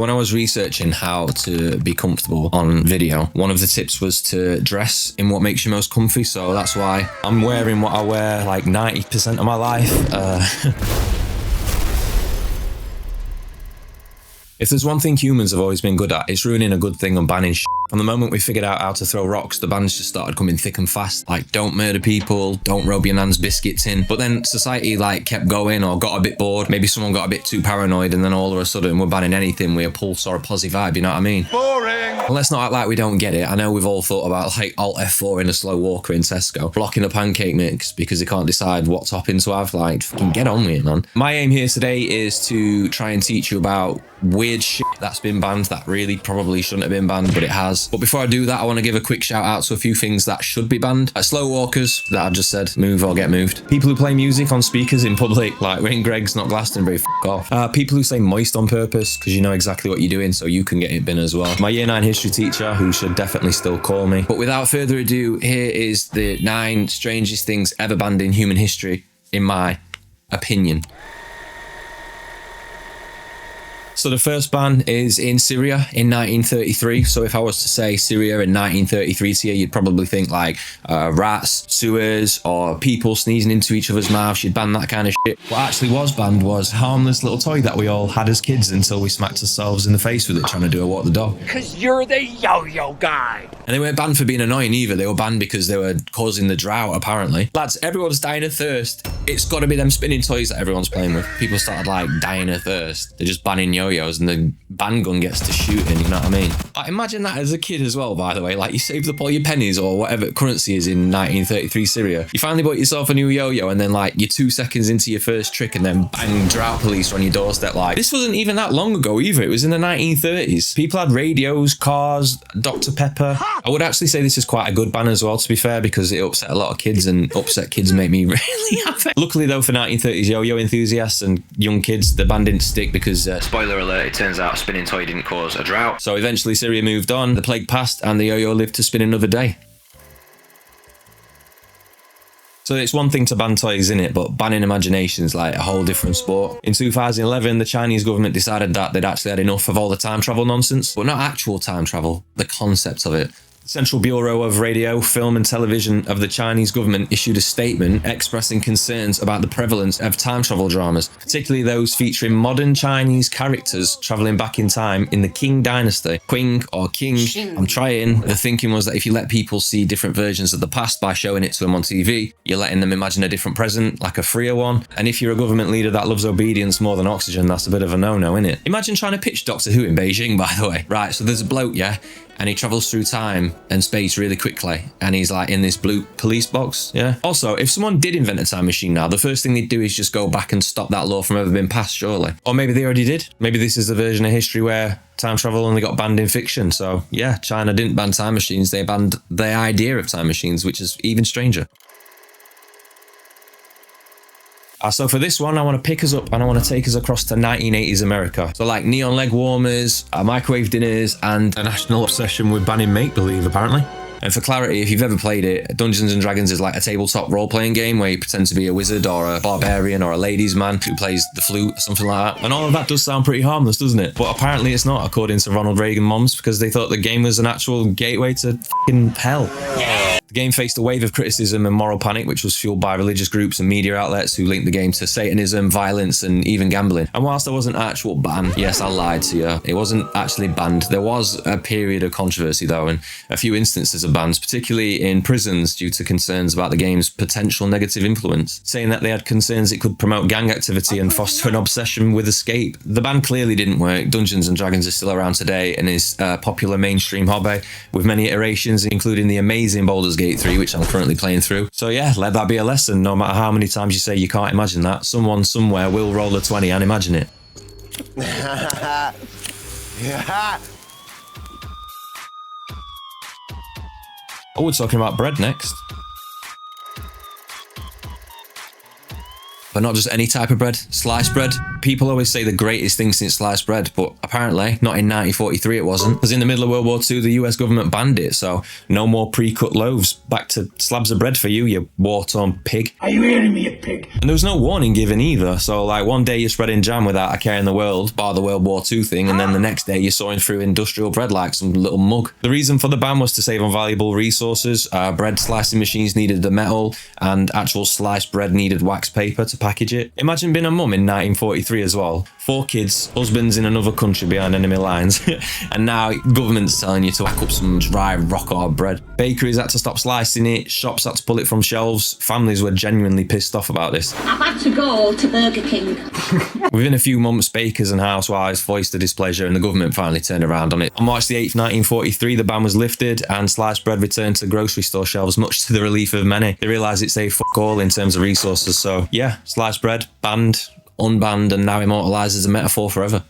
When I was researching how to be comfortable on video, one of the tips was to dress in what makes you most comfy. So that's why I'm wearing what I wear like 90% of my life. If there's one thing humans have always been good at, it's ruining a good thing and banning shit. From the moment we figured out how to throw rocks, the bans just started coming thick and fast. Like, don't murder people, don't rob your nan's biscuits in. But then society like kept going or got a bit bored. Maybe someone got a bit too paranoid and then all of a sudden we're banning anything with a pulse or a positive vibe, you know what I mean? Boring! Well, let's not act like we don't get it. I know we've all thought about like Alt F4 in a slow walker in Tesco, blocking a pancake mix because they can't decide what topping to have. Like, fucking get on with it, man. My aim here today is to try and teach you about weird shit that's been banned that really probably shouldn't have been banned, but it has. But before I do that, I want to give a quick shout out to a few things that should be banned. Slow walkers, that I just said, move or get moved. People who play music on speakers in public, like we're in Greg's, not Glastonbury, f*** off. People who say moist on purpose, because you know exactly what you're doing, so you can get it bin as well. My year 9 history teacher, who should definitely still call me. But without further ado, here is the 9 strangest things ever banned in human history, in my opinion. So the first ban is in Syria in 1933. So if I was to say Syria in 1933 to you, you'd probably think like rats, sewers, or people sneezing into each other's mouths. You'd ban that kind of shit. What actually was banned was a harmless little toy that we all had as kids until we smacked ourselves in the face with it trying to do a walk the dog. Because you're the yo-yo guy. And they weren't banned for being annoying either. They were banned because they were causing the drought, apparently. Lads, everyone's dying of thirst. It's got to be them spinning toys that everyone's playing with. People started like dying of thirst. They're just banning yo-yos and the ban gun gets to shooting, you know what I mean? I imagine that as a kid as well, by the way. Like, you saved up all your pennies or whatever currency is in 1933 Syria. You finally bought yourself a new yo-yo and then like you're 2 seconds into your first trick and then bang, drought police are on your doorstep. Like, this wasn't even that long ago either. It was in the 1930s. People had radios, cars, Dr. Pepper. I would actually say this is quite a good ban as well, to be fair, because it upset a lot of kids, and upset kids make me really happy. Luckily though, for 1930s yo-yo enthusiasts and young kids, the ban didn't stick because, spoiler alert, it turns out a spinning toy didn't cause a drought. So eventually Syria moved on, the plague passed, and the yo-yo lived to spin another day. So it's one thing to ban toys, innit? But banning imagination is like a whole different sport. In 2011, the Chinese government decided that they'd actually had enough of all the time travel nonsense. But not actual time travel, the concept of it. Central Bureau of Radio, Film and Television of the Chinese government issued a statement expressing concerns about the prevalence of time travel dramas, particularly those featuring modern Chinese characters travelling back in time in the Qing dynasty. Qing or King, I'm trying. The thinking was that if you let people see different versions of the past by showing it to them on TV, you're letting them imagine a different present, like a freer one. And if you're a government leader that loves obedience more than oxygen, that's a bit of a no-no, innit? Imagine trying to pitch Doctor Who in Beijing, by the way. Right, so there's a bloke, yeah? And he travels through time and space really quickly. And he's like in this blue police box, yeah? Also, if someone did invent a time machine now, the first thing they'd do is just go back and stop that law from ever being passed, surely. Or maybe they already did. Maybe this is the version of history where time travel only got banned in fiction. So yeah, China didn't ban time machines, they banned the idea of time machines, which is even stranger. So for this one, I want to pick us up and I want to take us across to 1980s America. So like neon leg warmers, microwave dinners, and a national obsession with banning make-believe, apparently. And for clarity, if you've ever played it, Dungeons & Dragons is like a tabletop role-playing game where you pretend to be a wizard or a barbarian or a ladies' man who plays the flute or something like that. And all of that does sound pretty harmless, doesn't it? But apparently it's not, according to Ronald Reagan moms, because they thought the game was an actual gateway to f***ing hell. Yeah. The game faced a wave of criticism and moral panic, which was fueled by religious groups and media outlets who linked the game to Satanism, violence, and even gambling. And whilst there was an actual ban, yes, I lied to you, it wasn't actually banned. There was a period of controversy though, and a few instances of bans, particularly in prisons due to concerns about the game's potential negative influence, saying that they had concerns it could promote gang activity and foster an obsession with escape. The ban clearly didn't work. Dungeons & Dragons is still around today and is a popular mainstream hobby with many iterations, including the amazing Baldur's Gate 3, which I'm currently playing through. So yeah, let that be a lesson. No matter how many times you say you can't imagine that, someone somewhere will roll a 20 and imagine it. Oh, we're talking about bread next. But not just any type of bread, sliced bread. People always say the greatest thing since sliced bread, but apparently not in 1943 it wasn't, because in the middle of World War II, the US government banned it, so no more pre-cut loaves. Back to slabs of bread for you war-torn pig. Are you hearing me, you pig? And there was no warning given either, so like one day you're spreading jam without a care in the world, bar the World War II thing, and then the next day you're sawing through industrial bread like some little mug. The reason for the ban was to save on valuable resources. Bread slicing machines needed the metal, and actual sliced bread needed wax paper to package it. Imagine being a mum in 1943 as well. 4 kids, husbands in another country behind enemy lines, and now government's telling you to whack up some dry rock hard bread. Bakeries had to stop slicing it, shops had to pull it from shelves. Families were genuinely pissed off about this. I've had to go to Burger King. Within a few months, bakers and housewives voiced their displeasure, and the government finally turned around on it. On March the 8th, 1943, the ban was lifted and sliced bread returned to grocery store shelves, much to the relief of many. They realised it saved fuck all in terms of resources, so yeah, sliced bread, banned, unbanned, and now immortalised as a metaphor forever.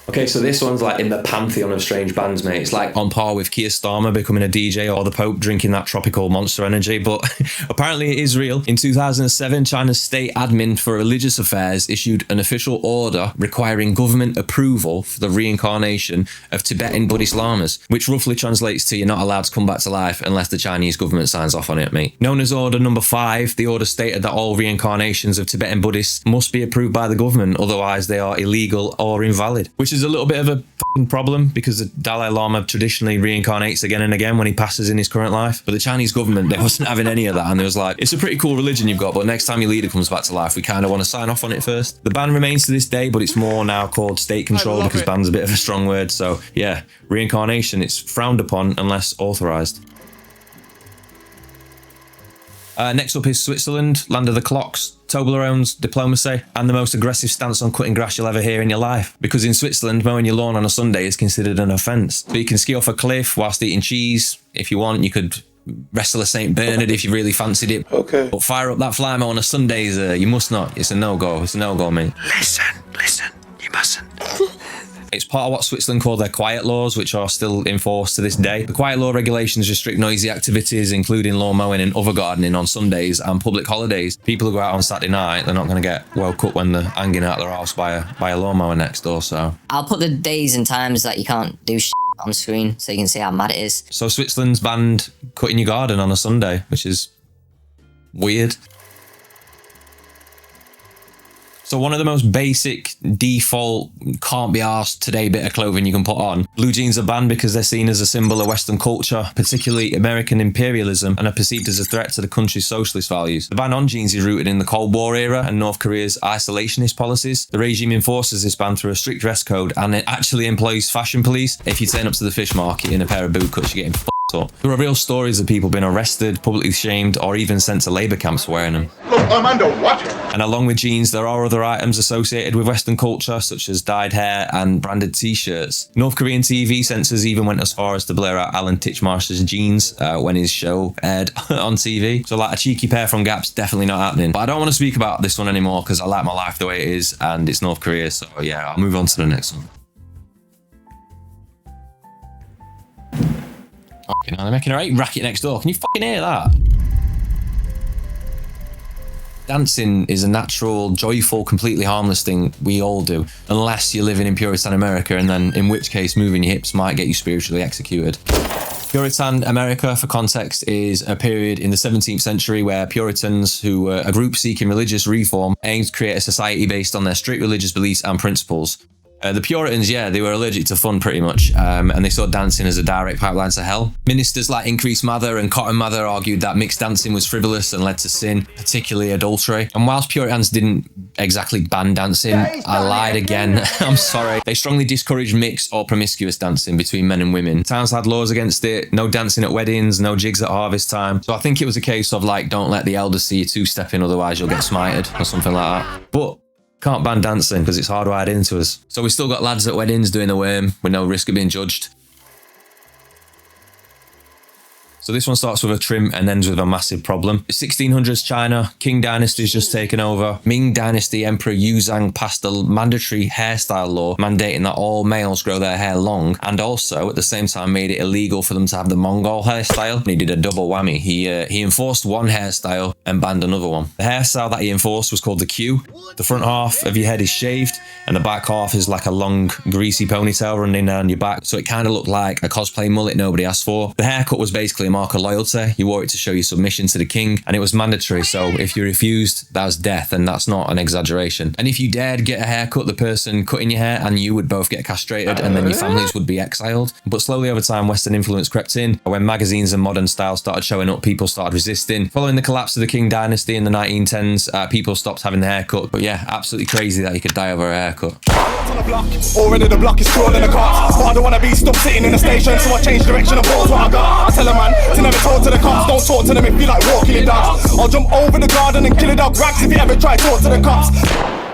Okay, so this one's like in the pantheon of strange bands, mate. It's like on par with Keir Starmer becoming a DJ or the Pope drinking that tropical Monster Energy, but apparently it is real. In 2007, China's state admin for religious affairs issued an official order requiring government approval for the reincarnation of Tibetan Buddhist lamas, which roughly translates to you're not allowed to come back to life unless the Chinese government signs off on it, mate. Known as Order Number 5, the order stated that all reincarnations of Tibetan Buddhists must be approved by the government, otherwise they are illegal or invalid, which is a little bit of a problem because the Dalai Lama traditionally reincarnates again and again when he passes in his current life. But the Chinese government, they wasn't having any of that, and they was like, it's a pretty cool religion you've got, but next time your leader comes back to life, we kind of want to sign off on it first. The ban remains to this day, but it's more now called state control because ban's a bit of a strong word. So yeah, reincarnation, it's frowned upon unless authorized. Next up is Switzerland, land of the clocks, Toblerones, diplomacy, and the most aggressive stance on cutting grass you'll ever hear in your life. Because in Switzerland, mowing your lawn on a Sunday is considered an offence. So you can ski off a cliff whilst eating cheese. If you want, you could wrestle a St. Bernard if you really fancied it. Okay. But fire up that fly mow on a Sunday, you must not. It's a no-go. It's a no-go, mate. Listen, you mustn't. It's part of what Switzerland call their quiet laws, which are still enforced to this day. The quiet law regulations restrict noisy activities, including lawn mowing and other gardening on Sundays and public holidays. People who go out on Saturday night, they're not going to get woke up when they're hanging out their house by a lawnmower next door, so. I'll put the days and times that you can't do shit on screen so you can see how mad it is. So Switzerland's banned cutting your garden on a Sunday, which is weird. So one of the most basic, default, can't be arsed today bit of clothing you can put on. Blue jeans are banned because they're seen as a symbol of Western culture, particularly American imperialism, and are perceived as a threat to the country's socialist values. The ban on jeans is rooted in the Cold War era and North Korea's isolationist policies. The regime enforces this ban through a strict dress code, and it actually employs fashion police. If you turn up to the fish market in a pair of boot cuts, you're getting up. There are real stories of people being arrested, publicly shamed, or even sent to labour camps for wearing them. Look, I'm underwater. And along with jeans, there are other items associated with Western culture, such as dyed hair and branded t-shirts. North Korean TV censors even went as far as to blur out Alan Titchmarsh's jeans when his show aired on TV. So like a cheeky pair from Gap's definitely not happening. But I don't want to speak about this one anymore because I like my life the way it is, and it's North Korea. So yeah, I'll move on to the next one. Okay, now they're making a right racket next door. Can you fucking hear that? Dancing is a natural, joyful, completely harmless thing we all do, unless you're living in Puritan America, and then in which case moving your hips might get you spiritually executed. Puritan America, for context, is a period in the 17th century where Puritans, who were a group seeking religious reform, aimed to create a society based on their strict religious beliefs and principles. The Puritans, yeah, they were allergic to fun pretty much, and they saw dancing as a direct pipeline to hell. Ministers like Increase Mather and Cotton Mather argued that mixed dancing was frivolous and led to sin, particularly adultery. And whilst Puritans didn't exactly ban dancing, I lied again, I'm sorry. They strongly discouraged mixed or promiscuous dancing between men and women. Towns had laws against it, no dancing at weddings, no jigs at harvest time. So I think it was a case of like, don't let the elders see you two-stepping, otherwise you'll get smited or something like that. But can't ban dancing because it's hardwired into us. So we still got lads at weddings doing the worm with no risk of being judged. So this one starts with a trim and ends with a massive problem. 1600s China, Qing dynasty's just taken over. Ming dynasty Emperor Yuzhang passed a mandatory hairstyle law mandating that all males grow their hair long, and also at the same time made it illegal for them to have the Mongol hairstyle. He did a double whammy. He enforced one hairstyle and banned another one. The hairstyle that he enforced was called the Q. The front half of your head is shaved and the back half is like a long greasy ponytail running down your back, so it kind of looked like a cosplay mullet nobody asked for. The haircut was basically a mark of loyalty. You wore it to show your submission to the king, and it was mandatory, so if you refused, that was death, and that's not an exaggeration. And if you dared get a haircut, the person cutting your hair and you would both get castrated, and then your families would be exiled. But slowly over time, Western influence crept in. When magazines and modern styles started showing up, people started resisting. Following the collapse of the Qing dynasty in the 1910s, people stopped having the haircut. But yeah, absolutely crazy that you could die over a haircut. On the block, already the block is crawling in the cops. But I don't wanna be stuck sitting in the station, so I change direction and pause what I got. I tell a man to never talk to the cops. Don't talk to them if you like walking your dogs. I'll jump over the garden and kill a dog rags if you ever try to talk to the cops.